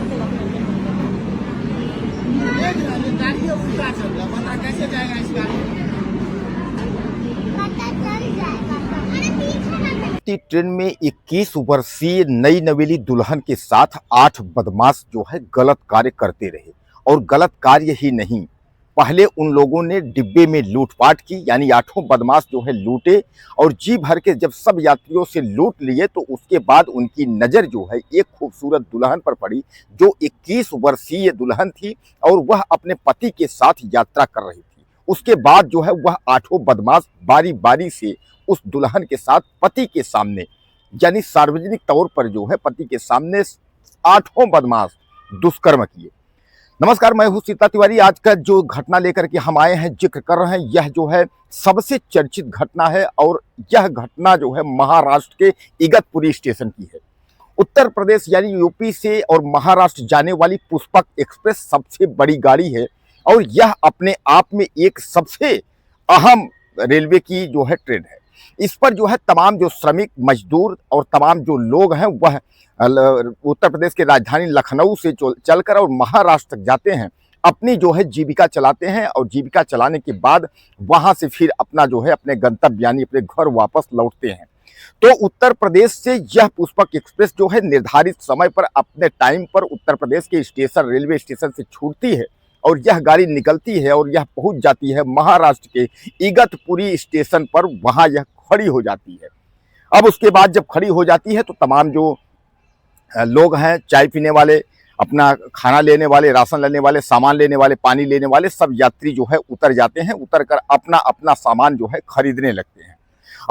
देख रहा है गाड़ी उल्टा चल रहा, पता कैसे जाएगा इस गाड़ी में? पता चल जाएगा। अरे पीछे ना ट्रेन में 21 वर्षीय नई नवेली दुल्हन के साथ 8 बदमाश जो है गलत कार्य करते रहे। और गलत कार्य ही नहीं, पहले उन लोगों ने डिब्बे में लूटपाट की, यानी 8 बदमाश जो है लूटे और जी भर के जब सब यात्रियों से लूट लिए तो उसके बाद उनकी नज़र जो है एक खूबसूरत दुल्हन पर पड़ी जो 21 वर्षीय दुल्हन थी और वह अपने पति के साथ यात्रा कर रही थी। उसके बाद जो है वह 8 बदमाश बारी बारी से उस दुल्हन के साथ पति के सामने, यानी सार्वजनिक तौर पर जो है पति के सामने 8 बदमाश दुष्कर्म किए। नमस्कार, मैं हूं सीता तिवारी। आज का जो घटना लेकर के हम आए हैं, जिक्र कर रहे हैं, यह जो है सबसे चर्चित घटना है और यह घटना जो है महाराष्ट्र के इगतपुरी स्टेशन की है। उत्तर प्रदेश यानी यूपी से और महाराष्ट्र जाने वाली पुष्पक एक्सप्रेस सबसे बड़ी गाड़ी है और यह अपने आप में एक सबसे अहम रेलवे की जो है ट्रेन है। इस पर जो है तमाम जो श्रमिक मजदूर और तमाम जो लोग हैं वह उत्तर प्रदेश की राजधानी लखनऊ से चलकर और महाराष्ट्र तक जाते हैं, अपनी जो है जीविका चलाते हैं और जीविका चलाने के बाद वहां से फिर अपना जो है अपने गंतव्य यानी अपने घर वापस लौटते हैं। तो उत्तर प्रदेश से यह पुष्पक एक्सप्रेस जो है निर्धारित समय पर अपने टाइम पर उत्तर प्रदेश के स्टेशन रेलवे स्टेशन से छूटती है और यह गाड़ी निकलती है और यह पहुंच जाती है महाराष्ट्र के इगतपुरी स्टेशन पर। वहां यह खड़ी हो जाती है। अब उसके बाद जब खड़ी हो जाती है तो तमाम जो लोग हैं, चाय पीने वाले, अपना खाना लेने वाले, राशन लेने वाले, सामान लेने वाले, पानी लेने वाले, सब यात्री जो है उतर जाते हैं। उतर कर अपना अपना सामान जो है खरीदने लगते हैं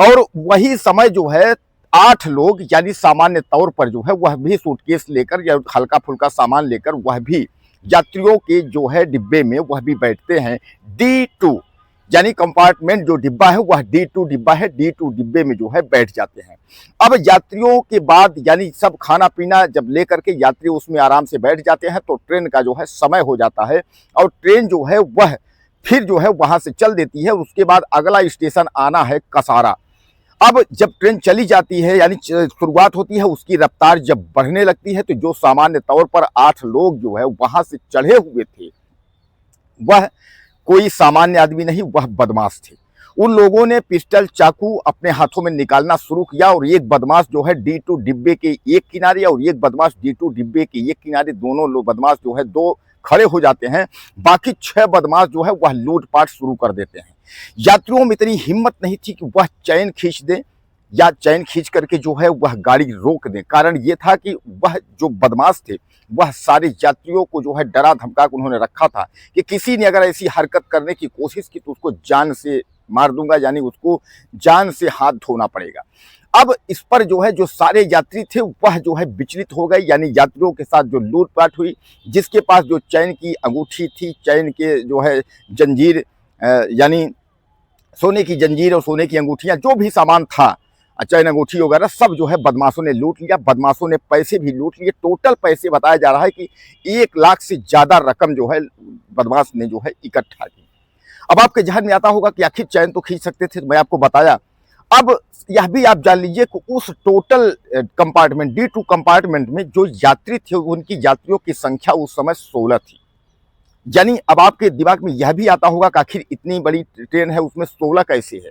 और वही समय जो है 8 लोग यानी सामान्य तौर पर जो है वह भी सूटकेस लेकर या हल्का फुल्का सामान लेकर वह भी यात्रियों के जो है डिब्बे में वह भी बैठते हैं। D2 यानी कंपार्टमेंट जो डिब्बा है वह D2 डिब्बा है, D2 डिब्बे में जो है बैठ जाते हैं। अब यात्रियों के बाद यानी सब खाना पीना जब लेकर के यात्री उसमें आराम से बैठ जाते हैं तो ट्रेन का जो है समय हो जाता है और ट्रेन जो है वह फिर जो है वहां से चल देती है। उसके बाद अगला स्टेशन आना है कसारा। अब जब ट्रेन चली जाती है यानी शुरुआत होती है, उसकी रफ्तार जब बढ़ने लगती है तो जो सामान्य तौर पर 8 लोग जो है वहां से चढ़े हुए थे वह कोई सामान्य आदमी नहीं, वह बदमाश थे। उन लोगों ने पिस्टल चाकू अपने हाथों में निकालना शुरू किया और एक बदमाश जो है D2 डिब्बे के एक किनारे और एक बदमाश D2 डिब्बे के एक किनारे, दोनों लोग बदमाश जो है 2 खड़े हो जाते हैं। बाकी 6 बदमाश जो है वह लूटपाट शुरू कर देते हैं। यात्रियों में इतनी हिम्मत नहीं थी कि वह चैन खींच दें या चैन खींच करके जो है वह गाड़ी रोक दें। कारण ये था कि वह जो बदमाश थे वह सारे यात्रियों को जो है डरा धमका के उन्होंने रखा था कि किसी ने अगर ऐसी हरकत करने की कोशिश की तो उसको जान से मार दूंगा, यानी उसको जान से हाथ धोना पड़ेगा। अब इस पर जो है जो सारे यात्री थे वह जो है विचलित हो गए, यानी यात्रियों के साथ जो लूटपाट हुई, जिसके पास जो चैन की अंगूठी थी, चैन के जो है जंजीर यानी सोने की जंजीर और सोने की अंगूठियां, जो भी सामान था, चैन अंगूठी वगैरह सब जो है बदमाशों ने लूट लिया। बदमाशों ने पैसे भी लूट लिए। टोटल पैसे बताया जा रहा है कि 1 लाख से ज़्यादा रकम जो है बदमाश ने जो है इकट्ठा की। अब आपके ध्यान में आता होगा कि आखिर चैन तो खींच सकते थे, मैं आपको बताया। अब यह भी आप जान लीजिए कि उस टोटल कंपार्टमेंट D2 कंपार्टमेंट में जो यात्री थे उनकी यात्रियों की संख्या उस समय 16 थी। यानी अब आपके दिमाग में यह भी आता होगा कि आखिर इतनी बड़ी ट्रेन है उसमें 16 कैसे है।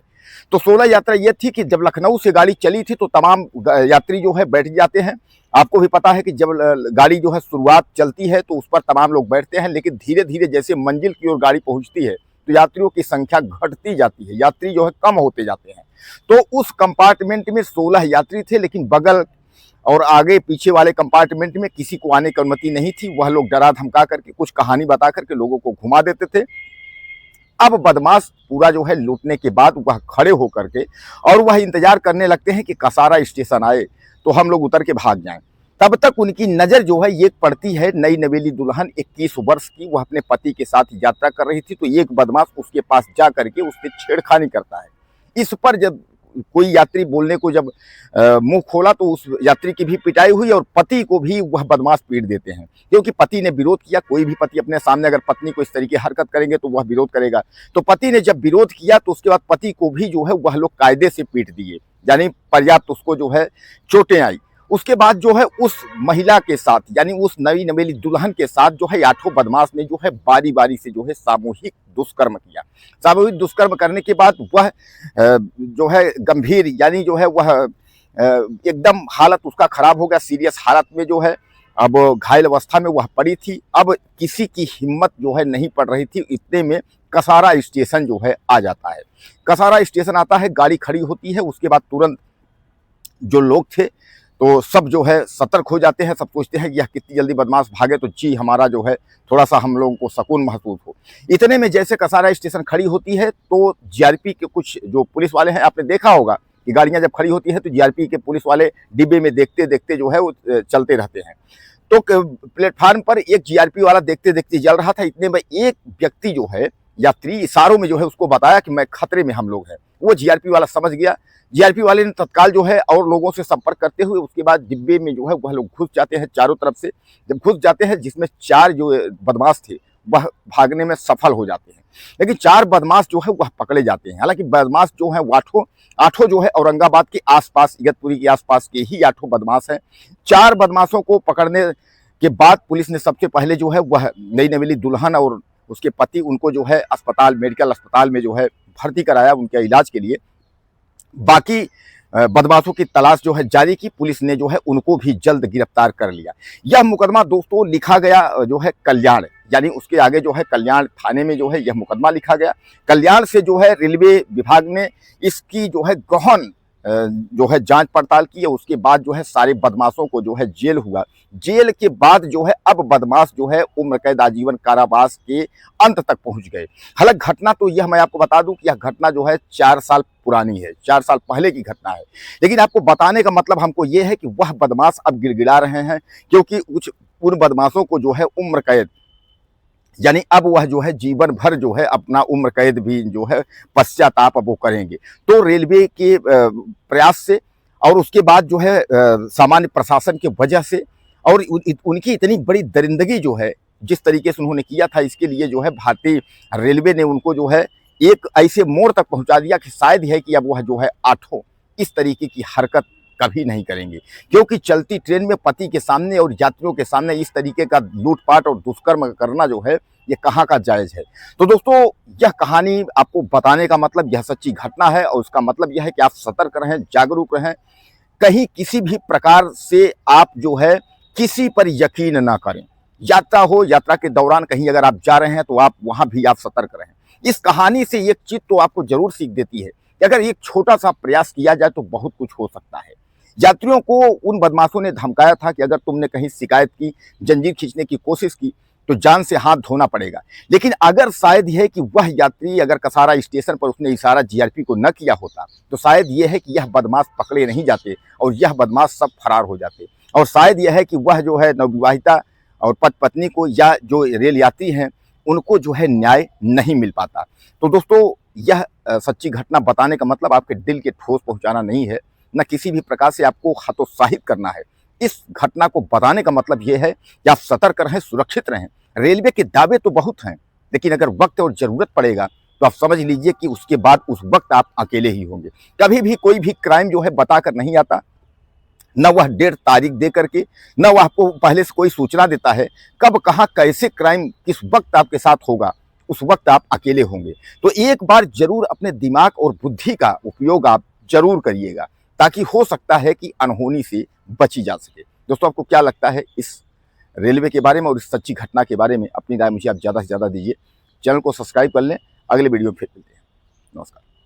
तो 16 यात्रा यह थी कि जब लखनऊ से गाड़ी चली थी तो तमाम यात्री जो है बैठ जाते हैं। आपको भी पता है कि जब गाड़ी जो है शुरुआत चलती है तो उस पर तमाम लोग बैठते हैं, लेकिन धीरे धीरे जैसे मंजिल की ओर गाड़ी पहुंचती है तो यात्रियों की संख्या घटती जाती है, यात्री जो है कम होते जाते हैं। तो उस कंपार्टमेंट में 16 यात्री थे, लेकिन बगल और आगे पीछे वाले कंपार्टमेंट में किसी को आने की अनुमति नहीं थी। वह लोग डरा धमका करके कुछ कहानी बता करके लोगों को घुमा देते थे। अब बदमाश पूरा जो है लूटने के बाद वह खड़े होकर के और वह इंतजार करने लगते हैं कि कसारा स्टेशन आए तो हम लोग उतर के भाग जाएं। तब तक उनकी नज़र जो है ये पड़ती है नई नवेली दुल्हन 21 वर्ष की, वह अपने पति के साथ यात्रा कर रही थी। तो एक बदमाश उसके पास जा करके उससे छेड़खानी करता है। इस पर जब कोई यात्री बोलने को जब मुंह खोला तो उस यात्री की भी पिटाई हुई और पति को भी वह बदमाश पीट देते हैं, क्योंकि पति ने विरोध किया। कोई भी पति अपने सामने अगर पत्नी को इस तरीके हरकत करेंगे तो वह विरोध करेगा। तो पति ने जब विरोध किया तो उसके बाद पति को भी जो है वह लोग कायदे से पीट दिए, यानी पर्याप्त उसको जो है चोटें आई। उसके बाद जो है उस महिला के साथ यानी उस नई नवेली दुल्हन के साथ जो है आठों बदमाश ने जो है बारी बारी से जो है सामूहिक दुष्कर्म किया। सामूहिक दुष्कर्म करने के बाद वह जो है गंभीर यानी जो है वह एकदम हालत उसका खराब हो गया, सीरियस हालत में जो है अब घायल अवस्था में वह पड़ी थी। अब किसी की हिम्मत जो है नहीं पड़ रही थी, इतने में कसारा स्टेशन जो है आ जाता है। कसारा स्टेशन आता है, गाड़ी खड़ी होती है, उसके बाद तुरंत जो लोग थे तो सब जो है सतर्क हो जाते हैं। सब सोचते हैं कि यह कितनी जल्दी बदमाश भागे तो जी हमारा जो है थोड़ा सा हम लोगों को सुकून महसूस हो। इतने में जैसे कसारा स्टेशन खड़ी होती है तो जीआरपी के कुछ जो पुलिस वाले हैं, आपने देखा होगा कि गाड़ियां जब खड़ी होती है तो जीआरपी के पुलिस वाले डिब्बे में देखते देखते जो है वो चलते रहते हैं। तो प्लेटफार्म पर एक जीआरपी वाला देखते देखते चल रहा था। इतने में एक व्यक्ति जो है यात्री इशारों में जो है उसको बताया कि मैं खतरे में हम लोग हैं। वो जीआरपी वाला समझ गया। जीआरपी वाले ने तत्काल जो है और लोगों से संपर्क करते हुए उसके बाद डिब्बे में जो है वह लोग घुस जाते हैं चारों तरफ से। जब घुस जाते हैं जिसमें 4 जो बदमाश थे वह भागने में सफल हो जाते हैं, लेकिन 4 बदमाश जो है वह पकड़े जाते हैं। हालांकि बदमाश जो है आठों जो है औरंगाबाद के आसपास, इगतपुरी के आसपास के ही 8 बदमाश हैं। 4 बदमाशों को पकड़ने के बाद पुलिस ने सबसे पहले जो है वह नई नवेली दुल्हन और उसके पति उनको जो है अस्पताल, मेडिकल अस्पताल में जो है भर्ती कराया उनके इलाज के लिए। बाकी बदमाशों की तलाश जो है जारी की। पुलिस ने जो है उनको भी जल्द गिरफ्तार कर लिया। यह मुकदमा दोस्तों लिखा गया जो है कल्याण, यानी उसके आगे जो है कल्याण थाने में जो है यह मुकदमा लिखा गया। कल्याण से जो है रेलवे विभाग ने इसकी जो है गहन जो है जांच पड़ताल की है। उसके बाद जो है सारे बदमाशों को जो है जेल हुआ। जेल के बाद जो है अब बदमाश जो है उम्र कैद आजीवन कारावास के अंत तक पहुंच गए। हालांकि घटना तो यह मैं आपको बता दूं कि यह घटना जो है 4 साल पुरानी है, 4 साल पहले की घटना है। लेकिन आपको बताने का मतलब हमको यह है कि वह बदमाश अब गिड़गिड़ा रहे हैं, क्योंकि उन बदमाशों को जो है उम्र कैद यानी अब वह जो है जीवन भर जो है अपना उम्र कैद भी जो है पश्चाताप अब वो करेंगे। तो रेलवे के प्रयास से और उसके बाद जो है सामान्य प्रशासन की वजह से और उनकी इतनी बड़ी दरिंदगी जो है जिस तरीके से उन्होंने किया था, इसके लिए जो है भारतीय रेलवे ने उनको जो है एक ऐसे मोड़ तक पहुंचा दिया कि शायद है कि अब वह जो है 8 इस तरीके की हरकत कभी नहीं करेंगे। क्योंकि चलती ट्रेन में पति के सामने और यात्रियों के सामने इस तरीके का लूटपाट और दुष्कर्म करना जो है ये कहाँ का जायज है। तो दोस्तों यह कहानी आपको बताने का मतलब यह सच्ची घटना है और उसका मतलब यह है कि आप सतर्क रहें, जागरूक रहें। कहीं किसी भी प्रकार से आप जो है किसी पर यकीन ना करें। यात्रा हो, यात्रा के दौरान कहीं अगर आप जा रहे हैं तो आप वहां भी आप सतर्क रहें। इस कहानी से एक चीज तो आपको जरूर सीख देती है कि अगर एक छोटा सा प्रयास किया जाए तो बहुत कुछ हो सकता है। यात्रियों को उन बदमाशों ने धमकाया था कि अगर तुमने कहीं शिकायत की, जंजीर खींचने की कोशिश की तो जान से हाथ धोना पड़ेगा। लेकिन अगर शायद यह है कि वह यात्री अगर कसारा स्टेशन पर उसने इशारा जीआरपी को न किया होता तो शायद यह है कि यह बदमाश पकड़े नहीं जाते और यह बदमाश सब फरार हो जाते। और शायद यह है कि वह जो है नवविवाहिता और पति पत्नी को या जो रेल यात्री हैं उनको जो है न्याय नहीं मिल पाता। तो दोस्तों यह सच्ची घटना बताने का मतलब आपके दिल के ठोस पहुंचाना नहीं है, न किसी भी प्रकार से आपको हतोत्साहित करना है। इस घटना को बताने का मतलब यह है कि आप सतर्क रहें, सुरक्षित रहें। रेलवे के दावे तो बहुत हैं, लेकिन अगर वक्त और जरूरत पड़ेगा तो आप समझ लीजिए कि उसके बाद उस वक्त आप अकेले ही होंगे। कभी भी कोई भी क्राइम जो है बताकर नहीं आता, न वह डेट तारीख दे करके, न वह आपको पहले से कोई सूचना देता है कब कहाँ कैसे क्राइम किस वक्त आपके साथ होगा, उस वक्त आप अकेले होंगे। तो एक बार जरूर अपने दिमाग और बुद्धि का उपयोग आप जरूर करिएगा, ताकि हो सकता है कि अनहोनी से बची जा सके। दोस्तों आपको क्या लगता है इस रेलवे के बारे में और इस सच्ची घटना के बारे में? अपनी राय मुझे आप ज़्यादा से ज़्यादा दीजिए। चैनल को सब्सक्राइब कर लें। अगले वीडियो में फिर मिलते हैं। नमस्कार।